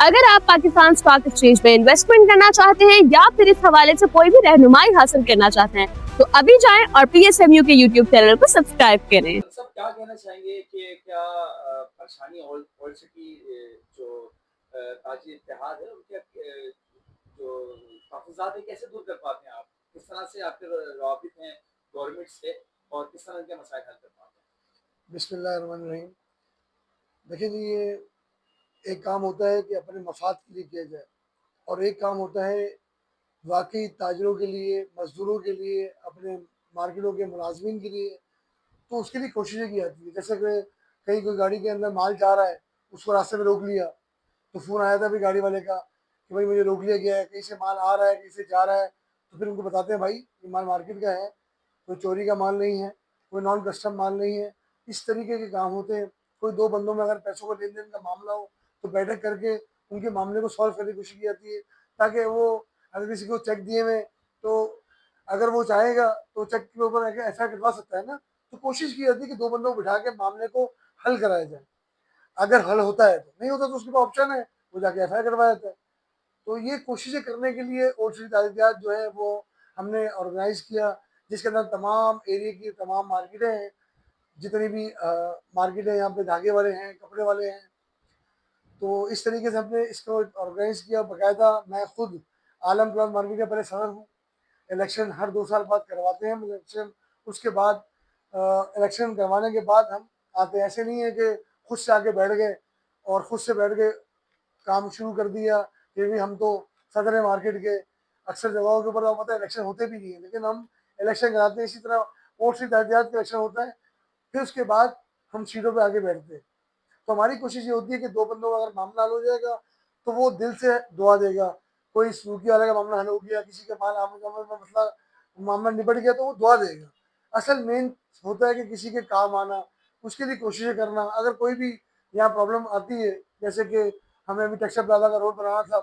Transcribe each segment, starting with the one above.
अगर आप Pakistan stock exchange में इन्वेस्टमेंट करना चाहते हैं या फिर इस हवाले से कोई भी रहनुमाई हासिल करना चाहते हैं तो अभी जाएं और PSMU के YouTube चैनल को सब्सक्राइब करें। सब क्या कहना चाहेंगे कि क्या परेशानी ओल्ड सिटी जो ताजी इत्तेहाद है उनके जो तहफ़्फ़ुज़ात है कैसे दूर कर पाते हैं आप? किस तरह से आपके रवाबित हैं गवर्नमेंट से और किस तरह के मसाइल हल कर पाते हैं? बिस्मिल्लाहिर्रहमानिर्रहीम। देखिए जी, ये एक काम होता है कि अपने मफाद के लिए किया जाए और एक काम होता है वाक़ई ताजिरों के लिए, मज़दूरों के लिए, अपने मार्केटों के मुलाज़िमीन के लिए, तो उसके लिए कोशिशें की जाती हैं। जैसे कि कहीं कोई गाड़ी के अंदर माल जा रहा है, उसको रास्ते में रोक लिया, तो फ़ोन आया था अभी गाड़ी वाले का कि भाई मुझे रोक लिया गया है, कहीं से माल आ रहा है, कहीं से जा रहा है। तो फिर उनको बताते हैं भाई ये माल मार्केट का है, कोई चोरी का माल नहीं है, कोई नॉन कस्टम माल नहीं है। इस तरीके के काम होते हैं। कोई 2 बंदों में अगर पैसों का लेन-देन का मामला हो, तो बैठक करके उनके मामले को सॉल्व करने की कोशिश की जाती है, ताकि वो अगर किसी को चेक दिए हुए तो अगर वो चाहेगा तो चेक के ऊपर आके एफआईआर कटवा सकता है ना। तो कोशिश की जाती है कि 2 बंदों को बिठा के मामले को हल कराया जाए। अगर हल होता है तो, नहीं होता तो उसके पास ऑप्शन है, वो जाके एफआईआर करवा देता है। तो ये कोशिशें करने के लिए ओटरी ताज़ियात जो है वो हमने ऑर्गेनाइज़ किया, जिसके अंदर तमाम एरिया की तमाम मार्केटें हैं, जितनी भी मार्केटें यहाँ पे धागे वाले हैं, कपड़े वाले हैं। तो इस तरीके से हमने इसको ऑर्गेनाइज़ किया बाकायदा। मैं खुद आलम क्लॉथ मार्केट का पहले सदर हूँ। इलेक्शन हर 2 साल बाद करवाते हैं हम इलेक्शन। उसके बाद इलेक्शन करवाने के बाद हम आते हैं। ऐसे नहीं है कि खुद से आके बैठ गए और खुद से बैठ के काम शुरू कर दिया कि भी हम तो सदर है मार्केट के। अक्सर जगहों के ऊपर आपको पता है इलेक्शन होते भी नहीं है, लेकिन हम इलेक्शन कराते हैं। इसी तरह वोट से ताज़ियात का इलेक्शन होता है, फिर उसके बाद हम सीटों पे आके बैठते हैं। तो हमारी कोशिश ये होती है कि 2 बंदों का अगर मामला हल हो जाएगा, तो वो दिल से दुआ देगा। कोई सूखी वाले का मामला हल हो गया, किसी का माल आमद-जामद में मसला मामला निपट गया तो वो दुआ देगा। असल मेन होता है कि किसी के काम आना, उसके लिए कोशिशें करना। अगर कोई भी यहाँ प्रॉब्लम आती है, जैसे कि हमें अभी टेक्सटाइल प्लाज़ा का रोड बनाना था,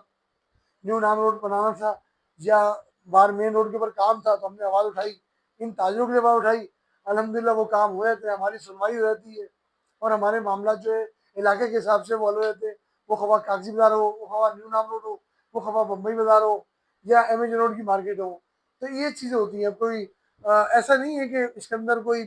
न्यू नाम रोड बनाना था, या बाहर मेन रोड के ऊपर काम था, तो हमने आवाज़ उठाई, इन ताजिरों के लिए आवाज़ उठाई। अल्हम्दुलिल्लाह वो काम हुए थे, हमारी सुनवाई हो जाती है और हमारे मामला जो है इलाके के हिसाब से वो हल हो जाते हैं। वो खवा कागजी बाज़ार हो, वो खवा न्यू नाम रोड हो, वो खवा बम्बई बाज़ार हो या एम ए रोड की मार्केट हो। तो ये चीज़ें होती हैं। अब कोई ऐसा नहीं है कि इसके अंदर कोई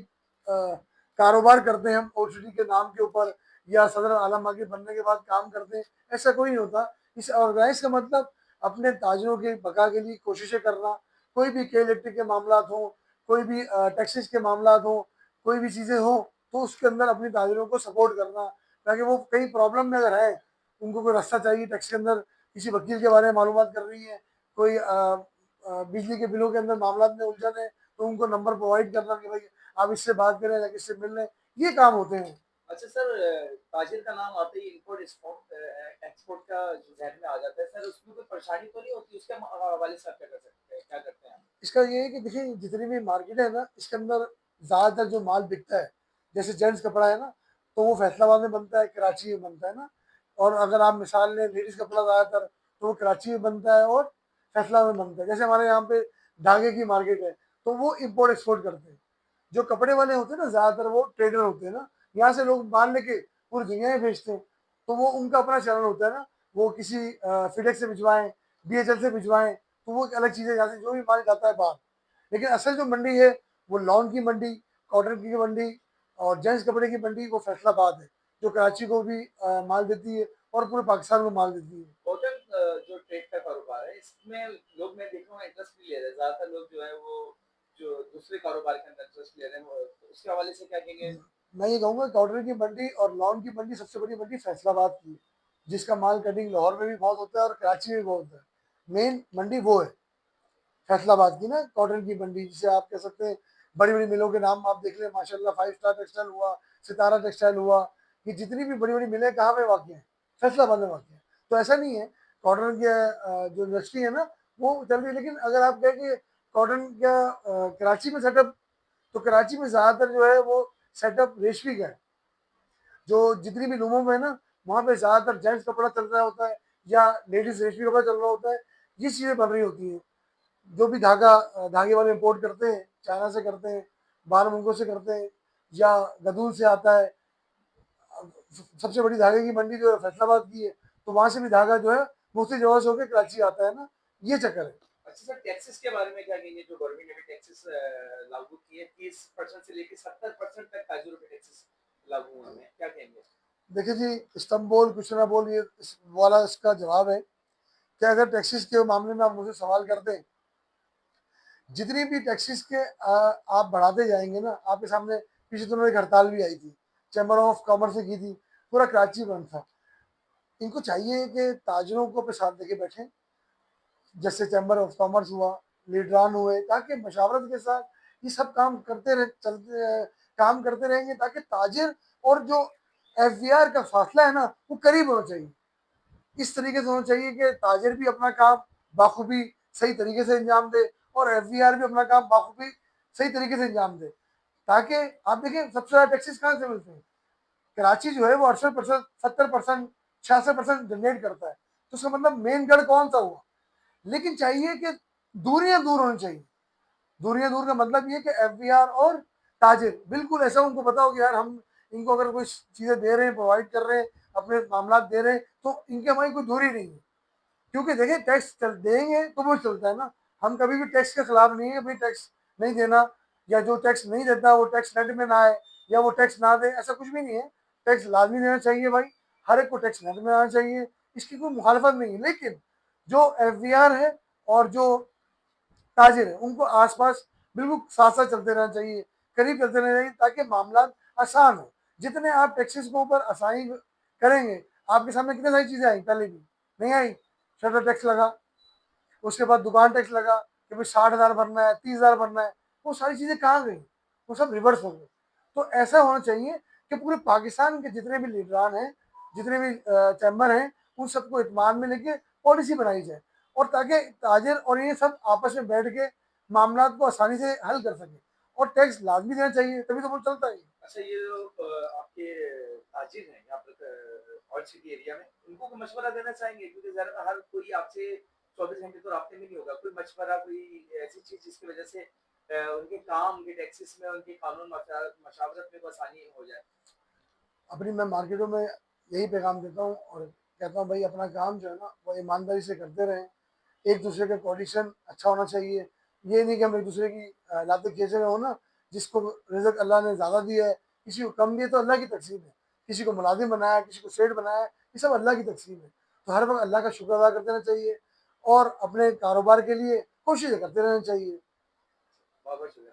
कारोबार करते हैं हम ओटीटी के नाम के ऊपर या सदर आलम मार्केट बनने के बाद काम करते हैं, ऐसा कोई नहीं होता। इस ऑर्गेनाइज का मतलब अपने ताजिरों के बका के लिए कोशिशें करना। कोई भी के इलेक्ट्रिक के मामला हों, कोई भी टैक्सेस के मामला हों, कोई भी चीज़ें हों, तो उसके अंदर अपनी ताजिरों को सपोर्ट करना, ताकि वो कहीं प्रॉब्लम में अगर है, उनको कोई रास्ता चाहिए टैक्स के अंदर, किसी वकील के बारे में मालूमात करनी है, कोई बिजली के बिलों के अंदर मामला में उलझन है, तो उनको नंबर प्रोवाइड करना कि भाई आप इससे बात करें या किससे मिल लें, ये काम होते हैं। अच्छा सर, ताजिर का नाम आते ही इम्पोर्ट एक्सपोर्ट एक्सपोर्ट का जो ज़हन में आ जाता है सर, उसमें कोई परेशानी तो नहीं होती? उसके हवाले से आप क्या कर सकते हैं, क्या करते हैं आप? इसका ये है कि देखिए जितनी भी मार्केट है ना, इसके अंदर ज़्यादातर जो माल बिकता है, जैसे जेंट्स कपड़ा है ना, तो वो फैसलाबाद में बनता है, कराची में बनता है ना। और अगर आप मिसाल लें लेडीज़ कपड़ा ज़्यादातर, तो वो कराची में बनता है और फैसलाबाद में बनता है। जैसे हमारे यहाँ पे धागे की मार्केट है, तो वो इम्पोर्ट एक्सपोर्ट करते हैं। जो कपड़े वाले होते हैं ना, ज़्यादातर वो ट्रेडर होते हैं ना, यहाँ से लोग माल लेके पूरी दुनिया में भेजते हैं। तो वो उनका अपना चैनल होता है ना, वो किसी फिडेक्स से भिजवाएं, DHL से भिजवाएं, तो वो एक अलग चीज़ है। यहाँ से जो भी माल जाता है बाहर, लेकिन असल जो मंडी है वो लॉन की मंडी, कॉटन की मंडी और जेंट्स कपड़े की मंडी वो फैसलाबाद है, जो कराची को भी माल देती है और पूरे पाकिस्तान को माल देती है। कॉटन जो ट्रेड का कारोबार है, इसमें लोग मैं देख रहा हूँ इंटरेस्ट नहीं ले रहे। ज़्यादातर लोग जो है वो जो दूसरे कारोबार के अंदर इंटरेस्ट ले रहे हैं, वो तो उसके हवाले से क्या कहेंगे? मैं ये कहूँगा कॉटन की मंडी और लॉन की मंडी सबसे बड़ी मंडी फैसलाबाद की है, जिसका माल कटिंग लाहौर में भी बहुत होता है और कराची में भी बहुत होता है। मेन मंडी वो है फैसलाबाद की ना, कॉटन की मंडी, जिसे आप कह सकते हैं। बड़ी बड़ी मिलों के नाम आप देख लें, माशाल्लाह 5 स्टार टेक्सटाइल हुआ, सितारा टेक्सटाइल हुआ, ये जितनी भी बड़ी बड़ी मिलें कहाँ पे वाक़ हैं, फैसलाबाद में वाक़ हैं। तो ऐसा नहीं है, कॉटन के जो इंडस्ट्री है ना वो चल रही है। लेकिन अगर आप कहें कि कॉटन का कराची में सेटअप, तो कराची में ज़्यादातर जो है वो सेटअप रेशमी का है। जो जितनी भी लूमों में है ना, वहाँ पे ज़्यादातर जेंट्स कपड़ा चल रहा होता है या लेडीज़ रेशमी कपड़ा चल रहा होता है। ये चीज़ें बन रही होती हैं। जो भी धागे वाले इम्पोर्ट करते हैं, चाइना से करते हैं, बाहर मुल्कों से करते हैं, या गदूल से आता है। सबसे बड़ी धागे की मंडी जो है फैसलाबाद की है, तो वहां से भी धागा जो है दूसरी जगह से होकर कराची आता है ना, ये चक्कर है। अच्छा सर, टैक्सेस के बारे में क्या कहेंगे? जो गवर्नमेंट ने भी टैक्सेस लागू किए, 30% से लेकर 70% तक ताजिरों पे टैक्सेस लागू हुए हैं, क्या कहेंगे? देखिए जी, इस्तांबुल कुछ ना बोल, ये वाला इसका जवाब है कि अगर टैक्सीज के मामले में आप मुझे सवाल करते हैं, जितनी भी टैक्सीज के आप बढ़ाते जाएंगे ना, आपके सामने पिछले दिनों एक हड़ताल भी आई थी, चैम्बर ऑफ कॉमर्स ने की थी, पूरा कराची बंद था। इनको चाहिए कि ताजिरों को अपने साथ लेके बैठें, जैसे चैम्बर ऑफ कॉमर्स हुआ, लीडरान हुए, ताकि मशावरत के साथ ये सब काम करते रहे, काम करते रहेंगे, ताकि ताजिर और जो एफबीआर का फासला है ना, वो करीब होना चाहिए। इस तरीके से होना चाहिए कि ताजिर भी अपना काम बाखूबी सही तरीके से अंजाम दे और एफबीआर भी अपना काम बाखूबी सही तरीके से अंजाम दे, ताकि आप देखें सबसे ज़्यादा टैक्सेस कहाँ से मिलते हैं। कराची जो है वो 68%, 70%, 66% जनरेट करता है, तो उसका मतलब मेन गढ़ कौन सा हुआ। लेकिन चाहिए कि दूरियां दूर होनी चाहिए। दूरियां दूर का मतलब ये कि एफबीआर और ताजिर बिल्कुल ऐसा उनको पता हो कि यार हम इनको अगर कोई चीज़ें दे रहे हैं, प्रोवाइड कर रहे हैं, अपने मामला दे रहे हैं, तो इनके हमारी कोई दूरी नहीं है। क्योंकि देखिए टैक्स देंगे तो वो चलता है ना, हम कभी भी टैक्स के खिलाफ नहीं है, भाई टैक्स नहीं देना, या जो टैक्स नहीं देता वो टैक्स नेट में ना आए या वो टैक्स ना दे, ऐसा कुछ भी नहीं है। टैक्स लाजमी देना चाहिए भाई, हर एक को टैक्स नेट में आना चाहिए, इसकी कोई मुखालफत नहीं है। लेकिन जो एफबीआर है और जो ताजिर है, उनको आसपास बिल्कुल साथ साथ चलते रहना चाहिए, करीब चलते रहना चाहिए, ताकि मामला आसान हो। जितने आप टैक्सेस के ऊपर आसानी करेंगे, आपके सामने कितनी सारी चीज़ें आई, पहले भी नहीं आई। शटर टैक्स लगा, उसके बाद दुकान टैक्स लगा कि भाई 60,000 भरना है, 30,000 भरना है, वो सारी चीज़ें कहाँ गई, वो सब रिवर्स हो गए। तो ऐसा होना चाहिए कि पूरे पाकिस्तान के जितने भी लीडरान हैं, जितने भी चैम्बर हैं, उन सबको इत्मीनान में लेके पॉलिसी बनाई जाए, और ताकि ताजिर और ये सब आपस में बैठ के मामला को आसानी से हल कर सके। और टैक्स लाजमी देना चाहिए, तभी तो वो चलता है। अच्छा, ये जो आपके ताजिर हैं यहाँ पर ऑयल सिटी एरिया में, उनको कोई मशवरा देना चाहेंगे? क्योंकि ज़्यादा हर कोई आपसे 24 घंटे तो राब्ते में नहीं होगा। कोई मशवरा, कोई ऐसी चीज़ जिसकी वजह से उनके काम, उनके टैक्सेस में, उनके कानून मशावरत में को आसानी हो जाए? अपनी मैं मार्केटों में यही पैगाम देता हूँ और कहता हूँ भाई अपना काम जो है ना वो ईमानदारी से करते रहें, एक दूसरे का कोऑर्डिनेशन अच्छा होना चाहिए। ये नहीं कि हम एक दूसरे की लाते खींचे हुए हो ना, जिसको रिज़्क अल्लाह ने ज़्यादा दिया है, किसी को कम दिया तो अल्लाह की तकसीम है, किसी को मुलाजिम बनाया, किसी को सेठ बनाया, ये सब अल्लाह की तकसीम है। तो हर वक्त अल्लाह का शुक्र अदा करते रहना चाहिए और अपने कारोबार के लिए कोशिशें करते रहना चाहिए। बहुत बहुत शुक्रिया।